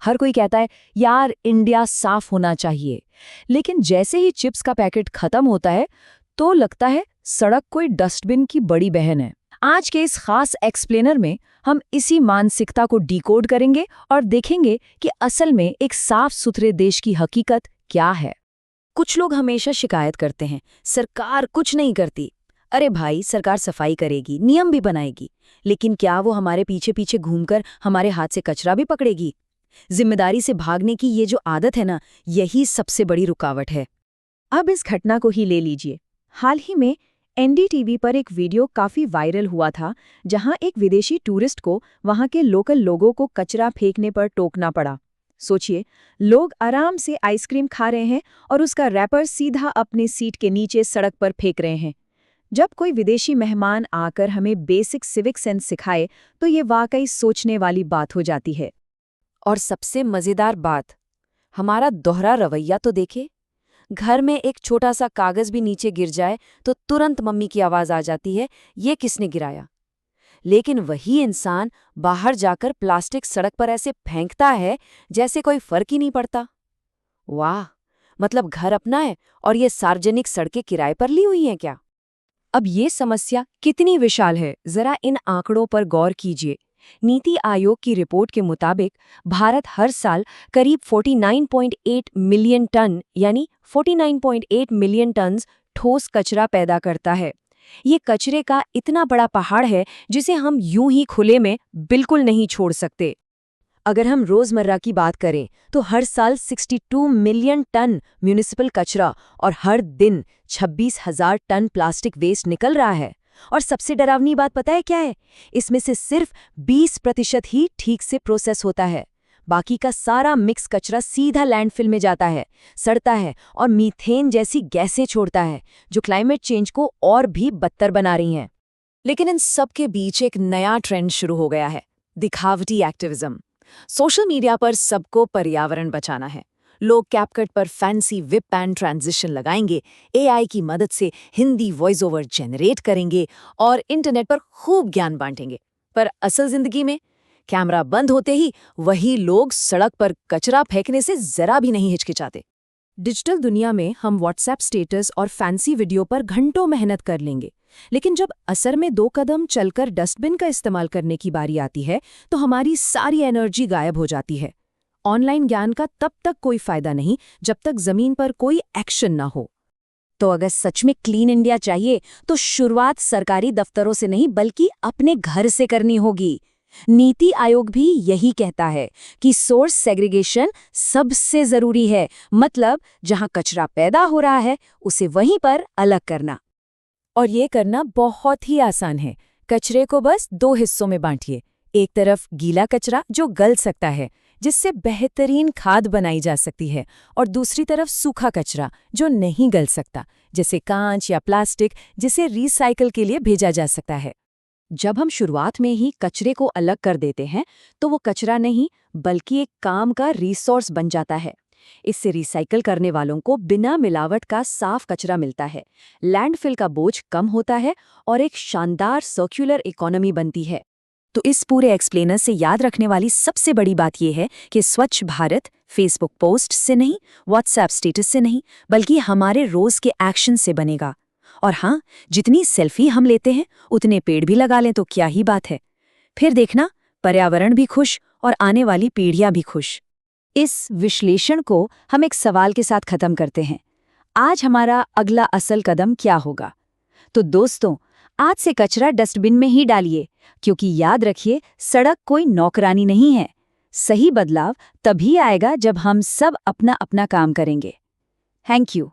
हर कोई कहता है यार इंडिया साफ होना चाहिए, लेकिन जैसे ही चिप्स का पैकेट खत्म होता है तो लगता है सड़क कोई डस्टबिन की बड़ी बहन है। आज के इस खास एक्सप्लेनर में हम इसी मानसिकता को डिकोड करेंगे और देखेंगे कि असल में एक साफ सुथरे देश की हकीकत क्या है। कुछ लोग हमेशा शिकायत करते हैं, सरकार कुछ नहीं करती। अरे भाई, सरकार सफाई करेगी, नियम भी बनाएगी, लेकिन क्या वो हमारे पीछे पीछे घूमकर हमारे हाथ से कचरा भी पकड़ेगी? जिम्मेदारी से भागने की ये जो आदत है ना, यही सबसे बड़ी रुकावट है। अब इस घटना को ही ले लीजिए। हाल ही में एनडीटीवी पर एक वीडियो काफी वायरल हुआ था, जहां एक विदेशी टूरिस्ट को वहां के लोकल लोगों को कचरा फेंकने पर टोकना पड़ा। सोचिए, लोग आराम से आइसक्रीम खा रहे हैं और उसका रैपर सीधा अपने सीट के नीचे सड़क पर फेंक रहे हैं। जब कोई विदेशी मेहमान आकर हमें बेसिक सिविक सेंस सिखाए तो ये वाकई सोचने वाली बात हो जाती है। और सबसे मजेदार बात, हमारा दोहरा रवैया तो देखे। घर में एक छोटा सा कागज भी नीचे गिर जाए तो तुरंत मम्मी की आवाज आ जाती है, ये किसने गिराया? लेकिन वही इंसान बाहर जाकर प्लास्टिक सड़क पर ऐसे फेंकता है जैसे कोई फर्क ही नहीं पड़ता। वाह, मतलब घर अपना है और ये सार्वजनिक सड़कें किराए पर ली हुई हैं क्या? अब ये समस्या कितनी विशाल है, जरा इन आंकड़ों पर गौर कीजिए। नीति आयोग की रिपोर्ट के मुताबिक भारत हर साल करीब 49.8 मिलियन टन यानी 49.8 मिलियन टन ठोस कचरा पैदा करता है। ये कचरे का इतना बड़ा पहाड़ है जिसे हम यूं ही खुले में बिल्कुल नहीं छोड़ सकते। अगर हम रोजमर्रा की बात करें तो हर साल 62 मिलियन टन म्युनिसिपल कचरा और हर दिन 26,000 टन प्लास्टिक वेस्ट निकल रहा है। और सबसे डरावनी बात पता है क्या है? इसमें से सिर्फ 20% ही ठीक से प्रोसेस होता है। बाकी का सारा मिक्स कचरा सीधा लैंडफिल में जाता है, सड़ता है और मीथेन जैसी गैसें छोड़ता है, जो क्लाइमेट चेंज को और भी बदतर बना रही हैं। लेकिन इन सब के बीच एक नया ट्रेंड शुरू हो गया है, दिखावटी एक्टिविज्म। सोशल मीडिया पर सबको पर्यावरण बचाना है। लोग कैपकट पर फैंसी विप एंड ट्रांजिशन लगाएंगे, एआई की मदद से हिंदी वॉइस ओवर जनरेट करेंगे और इंटरनेट पर खूब ज्ञान बांटेंगे। पर असल जिंदगी में कैमरा बंद होते ही वही लोग सड़क पर कचरा फेंकने से जरा भी नहीं हिचकिचाते। डिजिटल दुनिया में हम व्हाट्सएप स्टेटस और फैंसी वीडियो पर घंटों मेहनत कर लेंगे, लेकिन जब असर में 2 कदम चलकर डस्टबिन का इस्तेमाल करने की बारी आती है तो हमारी सारी एनर्जी गायब हो जाती है। ऑनलाइन ज्ञान का तब तक कोई फायदा नहीं जब तक जमीन पर कोई एक्शन ना हो। तो अगर सच में क्लीन इंडिया चाहिए तो शुरुआत सरकारी दफ्तरों से नहीं बल्कि अपने घर से करनी होगी। नीति आयोग भी यही कहता है कि सोर्स सेग्रीगेशन सबसे जरूरी है, मतलब जहां कचरा पैदा हो रहा है उसे वहीं पर अलग करना। और ये करना बहुत ही आसान है। कचरे को बस 2 हिस्सों में बांटिए। एक तरफ गीला कचरा जो गल सकता है, जिससे बेहतरीन खाद बनाई जा सकती है, और दूसरी तरफ सूखा कचरा जो नहीं गल सकता, जैसे कांच या प्लास्टिक, जिसे रिसाइकल के लिए भेजा जा सकता है। जब हम शुरुआत में ही कचरे को अलग कर देते हैं तो वो कचरा नहीं बल्कि एक काम का रिसोर्स बन जाता है। इससे रिसाइकल करने वालों को बिना मिलावट का साफ कचरा मिलता है, लैंडफिल का बोझ कम होता है और एक शानदार सर्कुलर इकोनॉमी बनती है। तो इस पूरे एक्सप्लेनर से याद रखने वाली सबसे बड़ी बात यह है कि स्वच्छ भारत फेसबुक पोस्ट से नहीं, व्हाट्सएप स्टेटस से नहीं, बल्कि हमारे रोज के एक्शन से बनेगा। और हाँ, जितनी सेल्फी हम लेते हैं उतने पेड़ भी लगा लें तो क्या ही बात है। फिर देखना, पर्यावरण भी खुश और आने वाली पीढ़ियां भी खुश। इस विश्लेषण को हम एक सवाल के साथ खत्म करते हैं। आज हमारा अगला असल कदम क्या होगा? तो दोस्तों, आज से कचरा डस्टबिन में ही डालिए, क्योंकि याद रखिए, सड़क कोई नौकरानी नहीं है। सही बदलाव तभी आएगा जब हम सब अपना अपना काम करेंगे। Thank you.